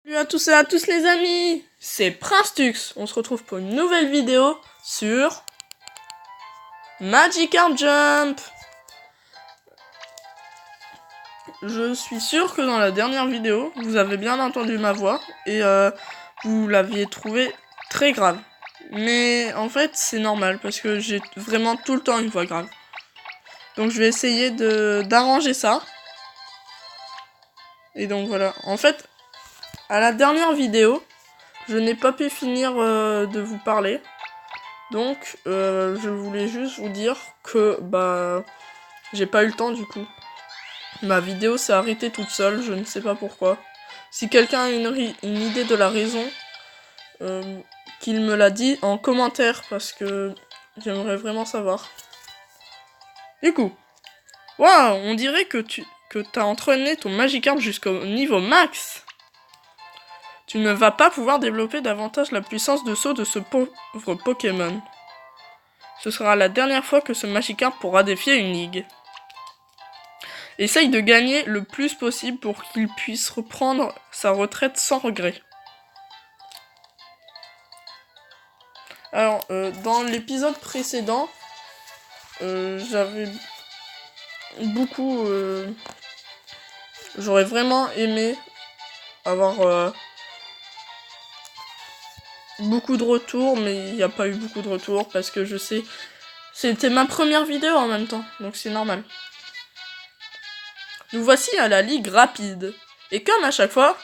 Salut à tous et à tous les amis, c'est Prince Tux. On se retrouve pour une nouvelle vidéo sur Magikarp Jump. Je suis sûr que dans la dernière vidéo, vous avez bien entendu ma voix et vous l'aviez trouvé très grave. Mais en fait, c'est normal parce que j'ai vraiment tout le temps une voix grave. Donc je vais essayer d'arranger ça. Et donc voilà, en fait, à la dernière vidéo, je n'ai pas pu finir de vous parler. Donc, je voulais juste vous dire que, j'ai pas eu le temps du coup. Ma vidéo s'est arrêtée toute seule, je ne sais pas pourquoi. Si quelqu'un a une idée de la raison, qu'il me l'a dit en commentaire, parce que j'aimerais vraiment savoir. Du coup, waouh, on dirait que t'as entraîné ton Magikarp jusqu'au niveau max. Tu ne vas pas pouvoir développer davantage la puissance de saut de ce pauvre Pokémon. Ce sera la dernière fois que ce Magikarp pourra défier une ligue. Essaye de gagner le plus possible pour qu'il puisse reprendre sa retraite sans regret. Alors, dans l'épisode précédent, j'avais beaucoup... j'aurais vraiment aimé avoir beaucoup de retours, mais il n'y a pas eu beaucoup de retours parce que je sais... C'était ma première vidéo en même temps, donc c'est normal. Nous voici à la ligue rapide. Et comme à chaque fois,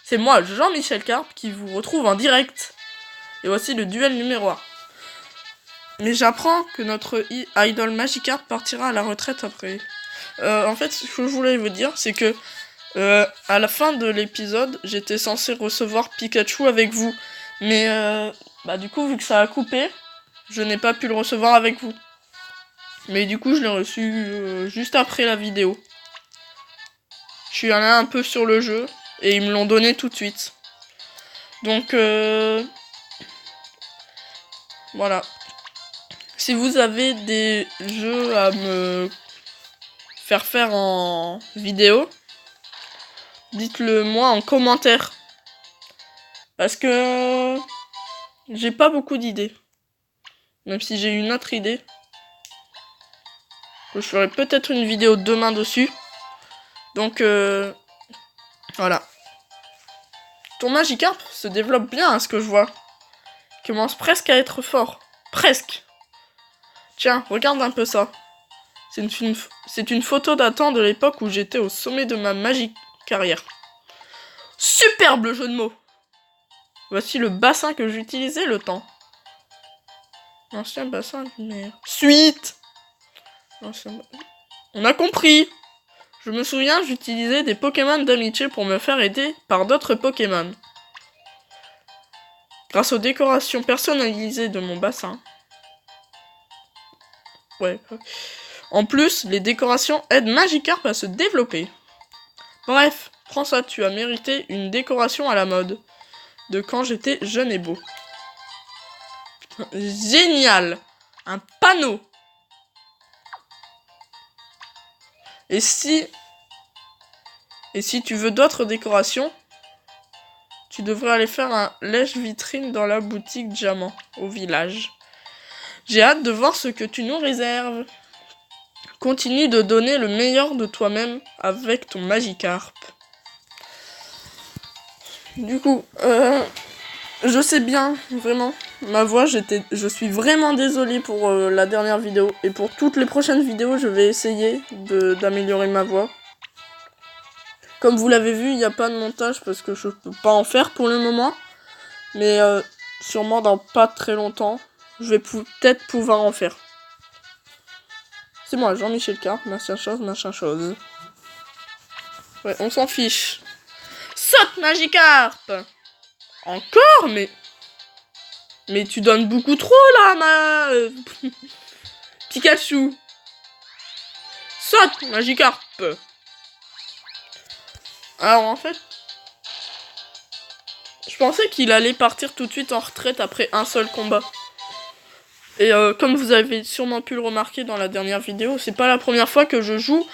c'est moi, Jean-Michel Carp, qui vous retrouve en direct. Et voici le duel numéro 1. Mais j'apprends que notre idol Magikarp partira à la retraite après. En fait, ce que je voulais vous dire, c'est que à la fin de l'épisode, j'étais censé recevoir Pikachu avec vous. Mais du coup, vu que ça a coupé, je n'ai pas pu le recevoir avec vous. Mais du coup, je l'ai reçu juste après la vidéo. Je suis allé un peu sur le jeu et ils me l'ont donné tout de suite. Donc voilà. Si vous avez des jeux à me faire en vidéo, dites-le moi en commentaire. Parce que j'ai pas beaucoup d'idées. Même si j'ai une autre idée. Je ferai peut-être une vidéo demain dessus. Donc voilà. Ton Magikarp se développe bien à ce que je vois. Il commence presque à être fort. Presque. Tiens, regarde un peu ça. C'est une photo datant de l'époque où j'étais au sommet de ma magique carrière. Superbe jeu de mots. Voici le bassin que j'utilisais le temps. Ancien bassin de mer. Suite. On a compris. Je me souviens, j'utilisais des Pokémon d'amitié pour me faire aider par d'autres Pokémon. Grâce aux décorations personnalisées de mon bassin. Ouais. En plus, les décorations aident Magikarp à se développer. Bref, prends ça, tu as mérité une décoration à la mode. De quand j'étais jeune et beau. Génial! Un panneau! Et si tu veux d'autres décorations, tu devrais aller faire un lèche-vitrine dans la boutique Diamant, au village. J'ai hâte de voir ce que tu nous réserves. Continue de donner le meilleur de toi-même avec ton Magikarp. Du coup, je sais bien, vraiment, ma voix, je suis vraiment désolée pour la dernière vidéo. Et pour toutes les prochaines vidéos, je vais essayer d'améliorer ma voix. Comme vous l'avez vu, il n'y a pas de montage parce que je peux pas en faire pour le moment. Mais sûrement dans pas très longtemps, je vais peut-être pouvoir en faire. C'est moi, Jean-Michel Carp, machin chose. Ouais, on s'en fiche. Saute, Magikarp! Encore? Mais tu donnes beaucoup trop, là, Pikachu! Saute, Magikarp! Alors, en fait, je pensais qu'il allait partir tout de suite en retraite après un seul combat. Et comme vous avez sûrement pu le remarquer dans la dernière vidéo, c'est pas la première fois que je joue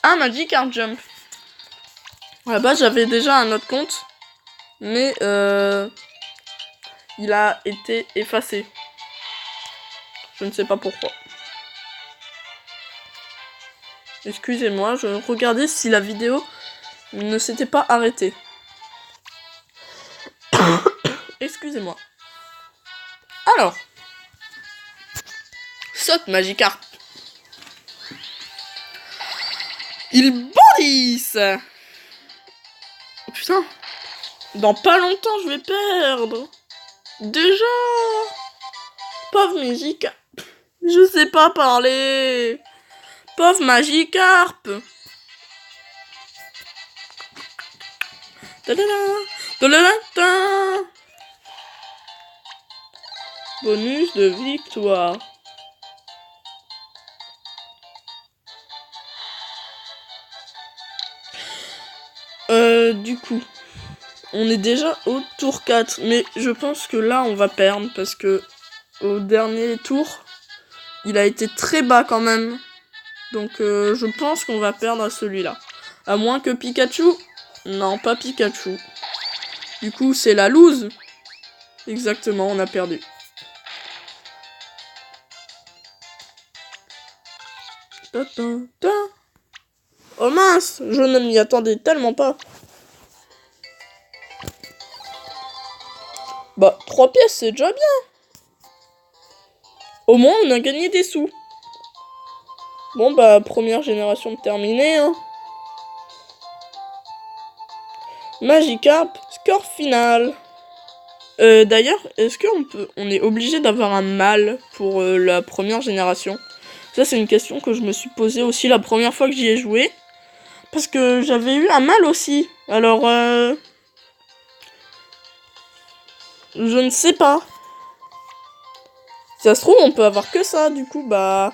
à Magikarp Jump. À la base, j'avais déjà un autre compte. mais il a été effacé. Je ne sais pas pourquoi. Excusez-moi, je regardais si la vidéo ne s'était pas arrêtée. Excusez-moi. Alors. Saute, Magikarp. Ils bondissent. Oh, putain. Dans pas longtemps, je vais perdre. Déjà. Pauvre Magikarp. Je sais pas parler. Pauvre Magikarp. Bonus de victoire. Du coup, on est déjà au tour 4, mais je pense que là, on va perdre, parce que au dernier tour, il a été très bas quand même. Donc, je pense qu'on va perdre à celui-là. À moins que Pikachu... Non, pas Pikachu. Du coup, c'est la lose. Exactement, on a perdu. Oh mince, je ne m'y attendais tellement pas. Bah, 3 pièces, c'est déjà bien. Au moins, on a gagné des sous. Bon, bah, première génération terminée, hein. Magikarp, score final. D'ailleurs, est-ce on est obligé d'avoir un mâle pour la première génération? Ça, c'est une question que je me suis posée aussi la première fois que j'y ai joué. Parce que j'avais eu un mâle aussi. Alors, je ne sais pas. Si ça se trouve, on peut avoir que ça. Du coup, bah...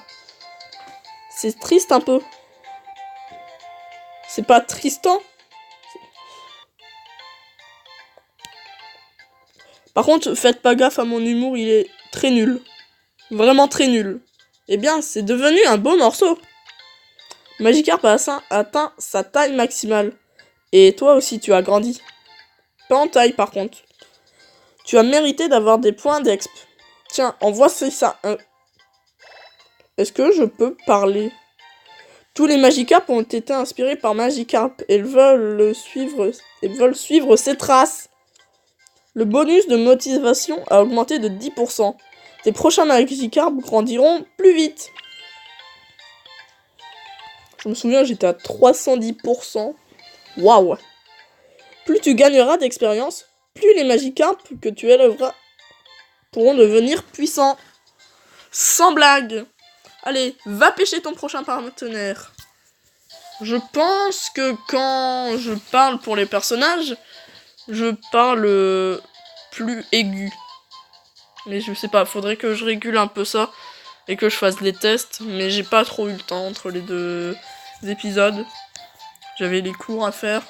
C'est triste un peu. C'est pas Tristan. Par contre, faites pas gaffe à mon humour, il est très nul. Vraiment très nul. Eh bien, c'est devenu un beau morceau. Magikarp a atteint sa taille maximale. Et toi aussi, tu as grandi. Pas en taille, par contre. Tu as mérité d'avoir des points d'exp. Tiens, envoie ça. Est-ce que je peux parler? Tous les Magikarp ont été inspirés par Magikarp et veulent suivre ses traces. Le bonus de motivation a augmenté de 10%. Tes prochains Magikarp grandiront plus vite. Je me souviens, j'étais à 310%. Waouh! Plus tu gagneras d'expérience, plus les Magikarp que tu élèveras pourront devenir puissants. Sans blague! Allez, va pêcher ton prochain partenaire. Je pense que quand je parle pour les personnages, je parle plus aigu. Mais je sais pas, faudrait que je régule un peu ça et que je fasse les tests. Mais j'ai pas trop eu le temps entre les deux épisodes. J'avais les cours à faire.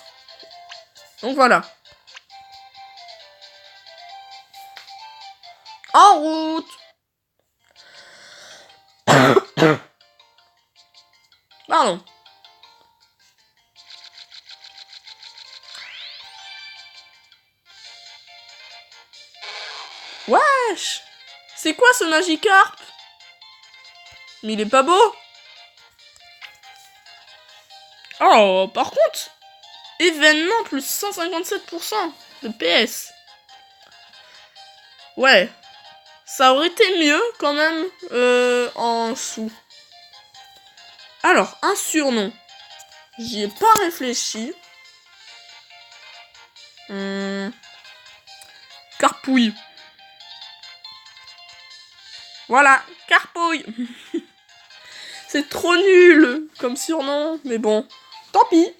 Donc voilà. En route! Pardon. Wesh! C'est quoi ce Magikarp? Mais il est pas beau! Oh, par contre, événement plus 157% de PS. Ouais, ça aurait été mieux quand même en sous. Alors, un surnom. J'y ai pas réfléchi. Carpouille. Voilà, Carpouille. C'est trop nul comme surnom, mais bon, tant pis.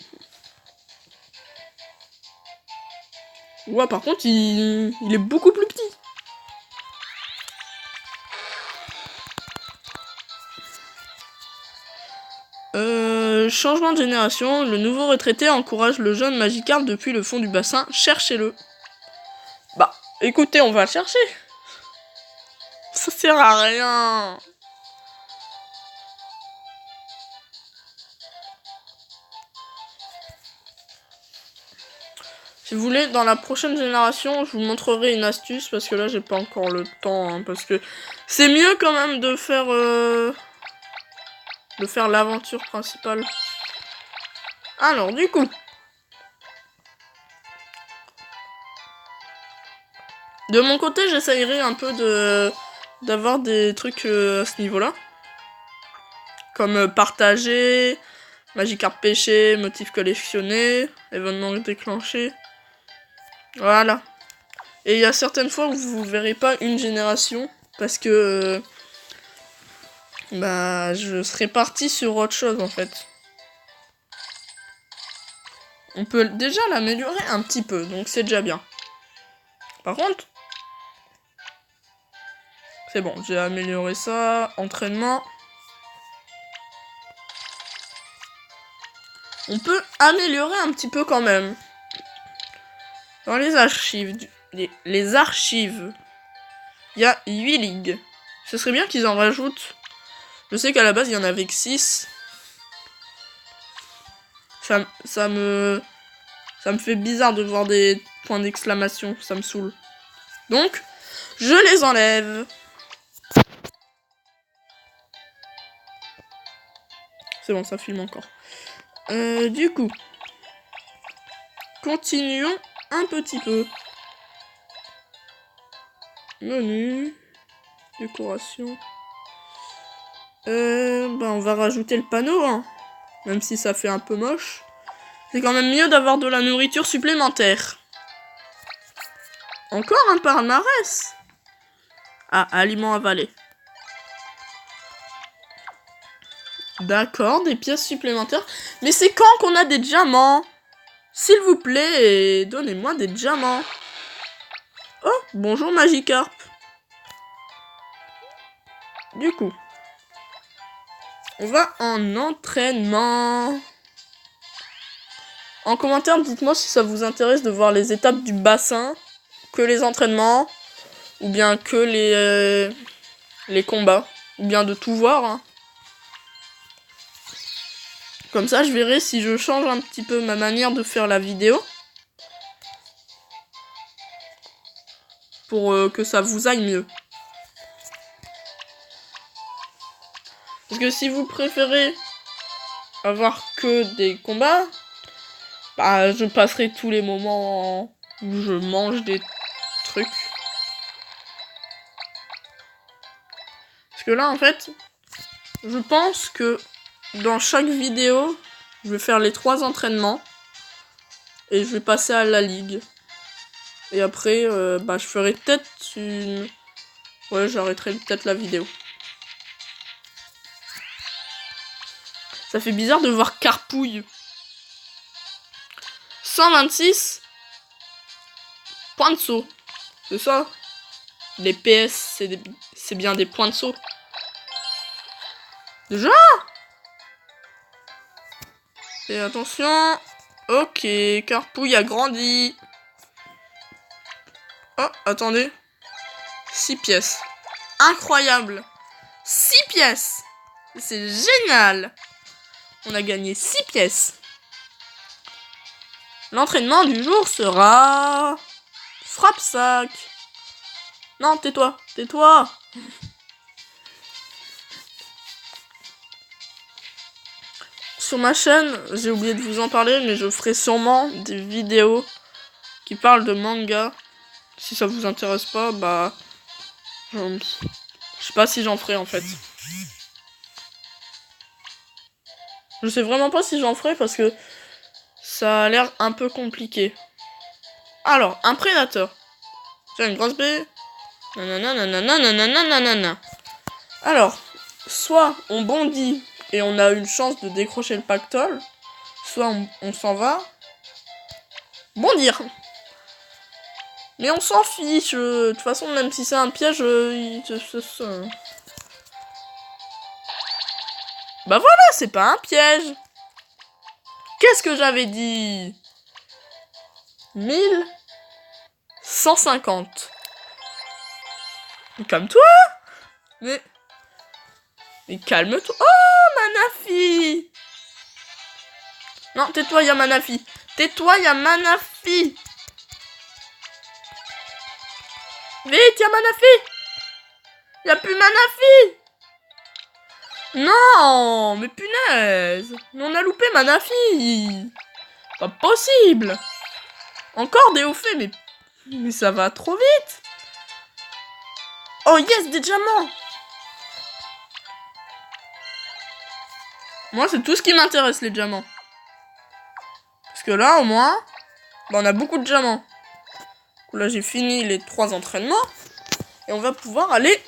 Ouais, par contre, il est beaucoup plus petit. Changement de génération, le nouveau retraité encourage le jeune Magikarp depuis le fond du bassin, cherchez-le. Bah, écoutez, on va le chercher. Ça sert à rien. Si vous voulez, dans la prochaine génération, je vous montrerai une astuce, parce que là, j'ai pas encore le temps, hein, parce que c'est mieux quand même de faire l'aventure principale. Alors, du coup, de mon côté, j'essayerai un peu d'avoir des trucs à ce niveau-là. Comme partager, Magikarp pêché, motif collectionné, événement déclenché. Voilà. Et il y a certaines fois où vous verrez pas une génération, parce que bah je serai parti sur autre chose en fait. On peut déjà l'améliorer un petit peu, donc c'est déjà bien. Par contre, c'est bon, j'ai amélioré ça, entraînement. On peut améliorer un petit peu quand même. Dans les archives, les archives, il y a 8 ligues. Ce serait bien qu'ils en rajoutent. Je sais qu'à la base, il y en avait que 6. Ça me fait bizarre de voir des points d'exclamation. Ça me saoule. Donc, je les enlève. C'est bon, ça filme encore. Du coup, continuons un petit peu. Menu, décoration. On va rajouter le panneau, hein. Même si ça fait un peu moche. C'est quand même mieux d'avoir de la nourriture supplémentaire. Encore un palmarès. Ah, aliments avalés. D'accord, des pièces supplémentaires. Mais c'est quand qu'on a des diamants? S'il vous plaît, donnez-moi des diamants. Oh, bonjour Magikarp. Du coup, on va en entraînement. En commentaire, dites-moi si ça vous intéresse de voir les étapes du bassin, que les entraînements, ou bien que les combats, ou bien de tout voir. Hein. Comme ça, je verrai si je change un petit peu ma manière de faire la vidéo. Pour que ça vous aille mieux. Parce que si vous préférez avoir que des combats, bah je passerai tous les moments où je mange des trucs. Parce que là, en fait, je pense que dans chaque vidéo, je vais faire les 3 entraînements. Et je vais passer à la ligue. Et après, je ferai peut-être une... Ouais, j'arrêterai peut-être la vidéo. Ça fait bizarre de voir Carpouille. 126 points de saut. C'est ça? Les PS, c'est bien des points de saut. Déjà? Et attention. Ok, Carpouille a grandi. Oh, attendez. 6 pièces. Incroyable. 6 pièces. C'est génial. On a gagné 6 pièces. L'entraînement du jour sera... Frappe-sac. Non, tais-toi. Tais-toi. Sur ma chaîne, j'ai oublié de vous en parler, mais je ferai sûrement des vidéos qui parlent de manga. Si ça vous intéresse pas, bah... Je sais pas si j'en ferai en fait. Je sais vraiment pas si j'en ferai parce que ça a l'air un peu compliqué. Alors, un prédateur. J'ai une grosse baie. Nanana. Alors, soit on bondit et on a une chance de décrocher le pactole, soit on s'en va. Bondir. Mais on s'en fiche. De toute façon, même si c'est un piège, bah voilà, c'est pas un piège. Qu'est-ce que j'avais dit? 1150. Calme-toi. Mais calme-toi. Oh, Manafi. Non, tais-toi, y'a Manafi. Tais-toi, y'a Manafi. Vite, y'a Manafi! Y'a plus Manafi! Non, mais punaise! On a loupé Manafi! Pas possible! Encore des hauts faits, mais ça va trop vite! Oh yes, des diamants! Moi, c'est tout ce qui m'intéresse, les diamants. Parce que là, au moins, bah, on a beaucoup de diamants. Là, j'ai fini les 3 entraînements. Et on va pouvoir aller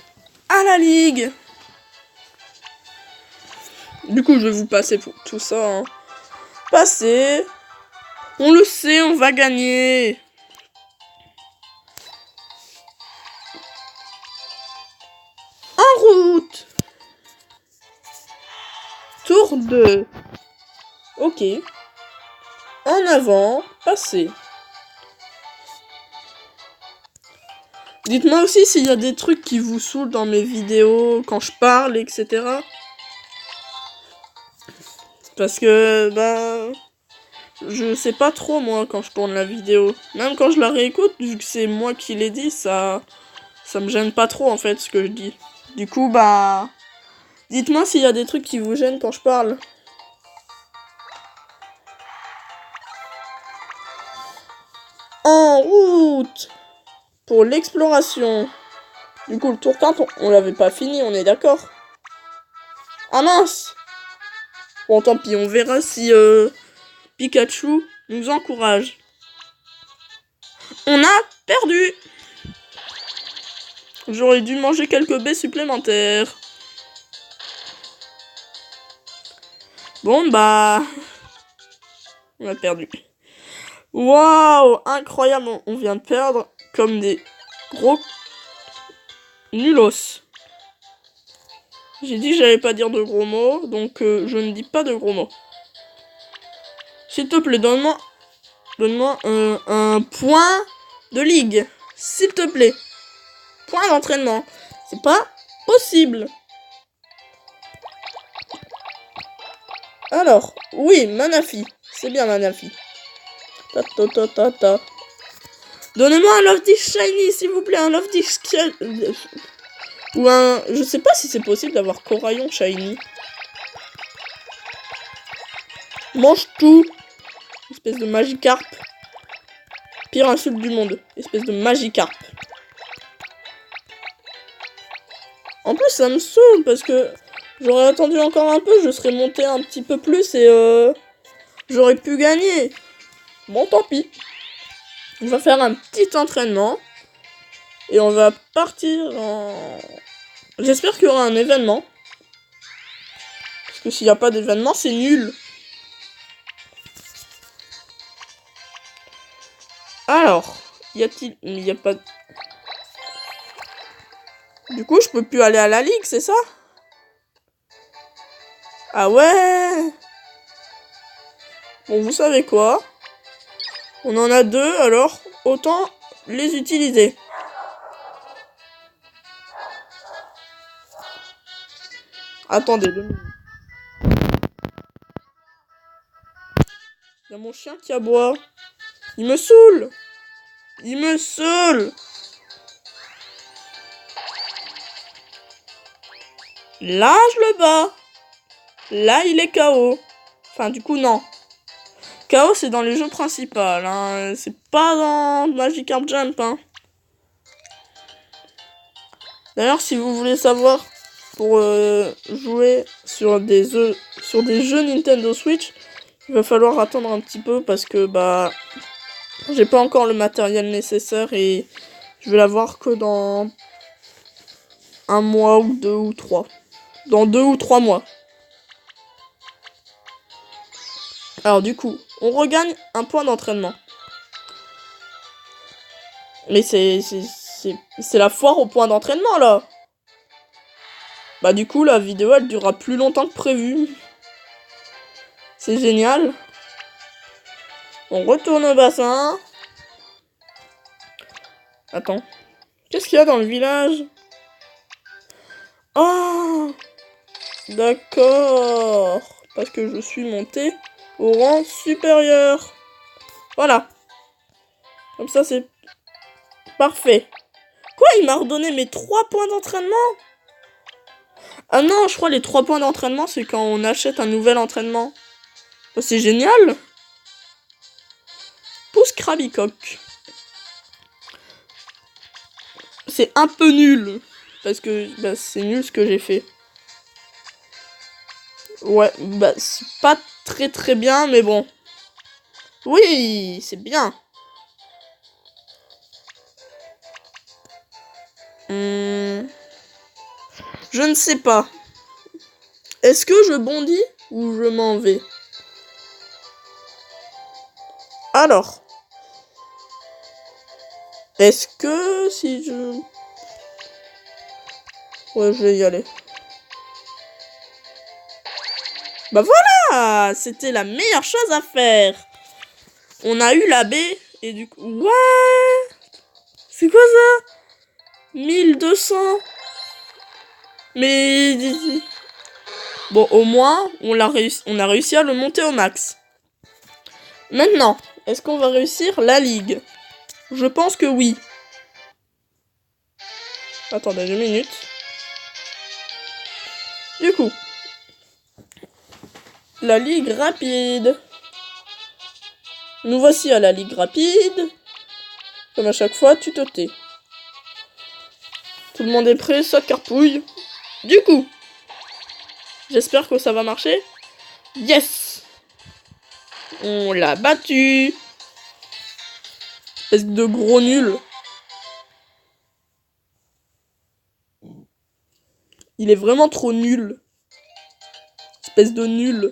à la ligue. Du coup, je vais vous passer pour tout ça. Hein. Passer. On le sait, on va gagner. En route. Tour 2. Ok. En avant. Passer. Dites-moi aussi s'il y a des trucs qui vous saoulent dans mes vidéos, quand je parle, etc. Parce que, bah... je sais pas trop, moi, quand je tourne la vidéo. Même quand je la réécoute, vu que c'est moi qui l'ai dit, ça me gêne pas trop, en fait, ce que je dis. Du coup, bah... dites-moi s'il y a des trucs qui vous gênent quand je parle. En route pour l'exploration. Du coup, le tour 4, on l'avait pas fini, on est d'accord? Ah mince! Bon, tant pis, on verra si Pikachu nous encourage. On a perdu! J'aurais dû manger quelques baies supplémentaires. Bon, bah... on a perdu. Waouh! Incroyable, on vient de perdre comme des gros nulos. J'ai dit que j'allais pas dire de gros mots, donc je ne dis pas de gros mots. S'il te plaît, donne-moi un point de ligue. S'il te plaît. Point d'entraînement. C'est pas possible. Alors, oui, Manafi. C'est bien Manafi. Ta. Donnez-moi un Love Dish Shiny, s'il vous plaît. Un Love Dish... ou un... je sais pas si c'est possible d'avoir Coraillon Shiny. Mange tout. Espèce de Magikarp. Pire insulte du monde. Espèce de Magikarp. En plus, ça me saoule parce que j'aurais attendu encore un peu, je serais monté un petit peu plus et j'aurais pu gagner. Bon, tant pis. On va faire un petit entraînement. Et on va partir en... j'espère qu'il y aura un événement. Parce que s'il n'y a pas d'événement, c'est nul. Alors, y a-t-il... il n'y a pas... du coup, je peux plus aller à la ligue, c'est ça? Ah ouais! Bon, vous savez quoi? On en a 2, alors autant les utiliser. Attendez 2 minutes. Il y a mon chien qui aboie. Il me saoule! Il me saoule! Là, je le bats. Là, il est KO. Enfin, du coup, non. KO, c'est dans les jeux principaux. Hein. C'est pas dans Magikarp Jump. Hein. D'ailleurs, si vous voulez savoir pour jouer sur des jeux Nintendo Switch, il va falloir attendre un petit peu parce que bah j'ai pas encore le matériel nécessaire et je vais l'avoir que dans 1 mois ou 2 ou 3. Dans 2 ou 3 mois. Alors du coup, on regagne un point d'entraînement. Mais c'est la foire au point d'entraînement là. Bah du coup, la vidéo elle durera plus longtemps que prévu. C'est génial. On retourne au bassin. Attends. Qu'est-ce qu'il y a dans le village? Oh! D'accord. Parce que je suis monté au rang supérieur. Voilà. Comme ça, c'est parfait. Quoi, il m'a redonné mes 3 points d'entraînement? Ah non, je crois les 3 points d'entraînement, c'est quand on achète un nouvel entraînement. Oh, c'est génial. Pousse Krabicoque. C'est un peu nul. Parce que bah, c'est nul ce que j'ai fait. Ouais, bah c'est pas très bien, mais bon. Oui, c'est bien. Je ne sais pas. Est-ce que je bondis ou je m'en vais? Alors. Est-ce que si je... Ouais, je vais y aller. Bah voilà! C'était la meilleure chose à faire. On a eu la baie et du coup... Ouais! C'est quoi ça? 1200. Mais... Bon, au moins, on a réussi à le monter au max. Maintenant, est-ce qu'on va réussir la ligue? Je pense que oui. Attendez 2 minutes. Du coup, la ligue rapide. Nous voici à la ligue rapide. Comme à chaque fois, tu te tais. Tout le monde est prêt, ça carpouille. Du coup, j'espère que ça va marcher. Yes! On l'a battu. Espèce de gros nul. Il est vraiment trop nul. Espèce de nul.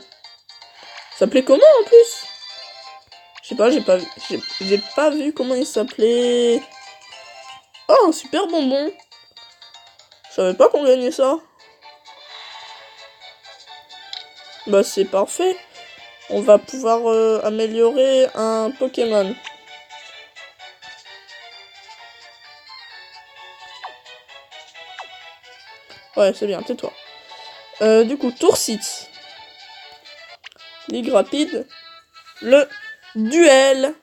Ça s'appelait comment en plus? Je sais pas, j'ai pas vu comment il s'appelait. Oh, un super bonbon. Je savais pas qu'on gagnait ça. Bah c'est parfait. On va pouvoir améliorer un Pokémon. Ouais, c'est bien, tais-toi. Du coup, tour 6. Ligue rapide. Le duel.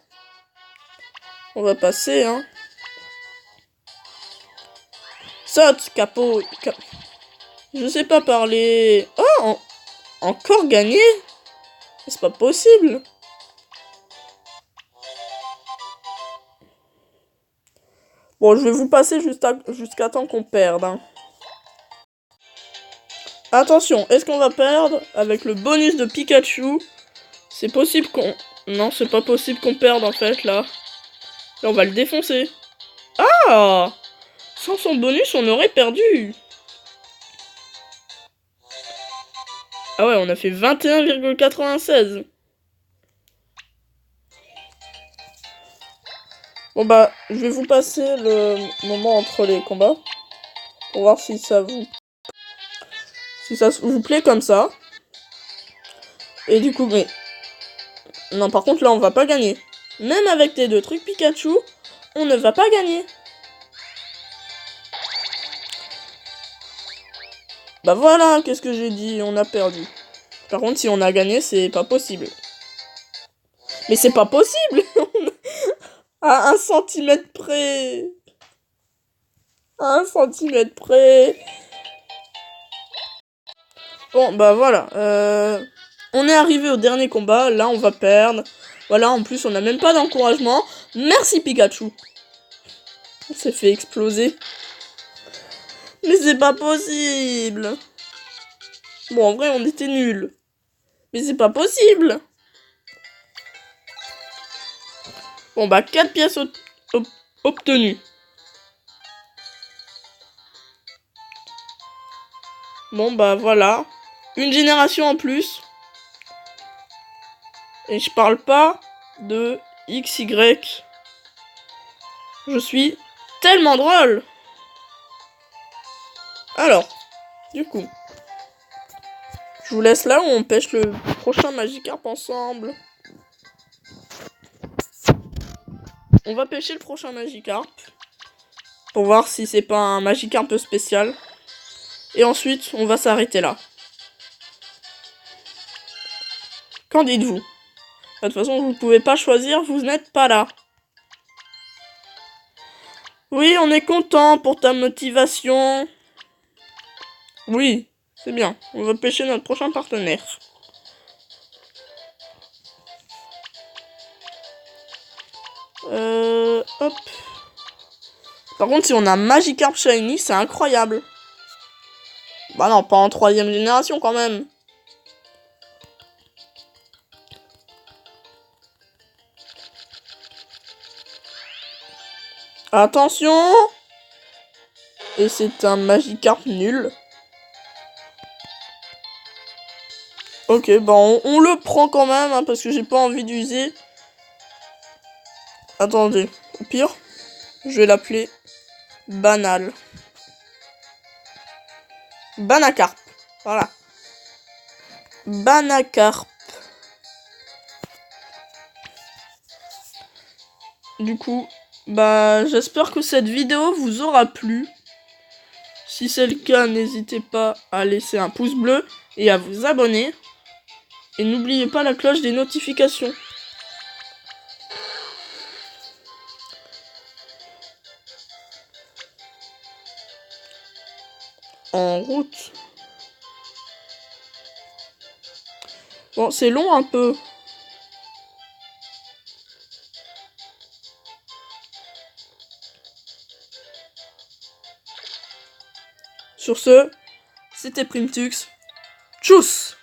On va passer, hein. Saute, capot. Je sais pas parler. Oh, encore gagné? C'est pas possible. Bon, je vais vous passer jusqu'à temps qu'on perde, hein. Attention, est-ce qu'on va perdre avec le bonus de Pikachu? C'est possible qu'on... Non, c'est pas possible qu'on perde, en fait, là. Là, on va le défoncer. Ah! Sans son bonus, on aurait perdu. Ah ouais, on a fait 21,96. Bon bah, je vais vous passer le moment entre les combats. Pour voir si ça vous... Si ça vous plaît comme ça. Et du coup, mais... Non, par contre, là, on va pas gagner. Même avec tes 2 trucs Pikachu, on ne va pas gagner. Bah voilà, qu'est-ce que j'ai dit? On a perdu. Par contre, si on a gagné, c'est pas possible. Mais c'est pas possible. À 1 centimètre près. À 1 centimètre près. Bon, bah voilà. On est arrivé au dernier combat. Là, on va perdre. Voilà, en plus, on n'a même pas d'encouragement. Merci, Pikachu. On s'est fait exploser. Mais c'est pas possible. Bon, en vrai, on était nuls. Mais c'est pas possible. Bon, bah, 4 pièces obtenues. Bon, bah, voilà. Une génération en plus. Et je parle pas de XY. Je suis tellement drôle. Alors, du coup, je vous laisse là où on pêche le prochain Magikarp ensemble. On va pêcher le prochain Magikarp. Pour voir si c'est pas un Magikarp un peu spécial. Et ensuite, on va s'arrêter là. Qu'en dites-vous? De toute façon, vous ne pouvez pas choisir, vous n'êtes pas là. Oui, on est content pour ta motivation. Oui, c'est bien. On va pêcher notre prochain partenaire. Hop. Par contre, si on a Magikarp Shiny, c'est incroyable. Bah non, pas en 3ème génération quand même. Attention! Et c'est un Magikarp nul. Ok, bah on le prend quand même, hein, parce que j'ai pas envie d'user. Attendez, au pire, je vais l'appeler Banal. Banacarp, voilà. Banacarp. Du coup, bah j'espère que cette vidéo vous aura plu. Si c'est le cas, n'hésitez pas à laisser un pouce bleu et à vous abonner. Et n'oubliez pas la cloche des notifications. En route. Bon, c'est long un peu. Sur ce, c'était Primtux. Tchuss!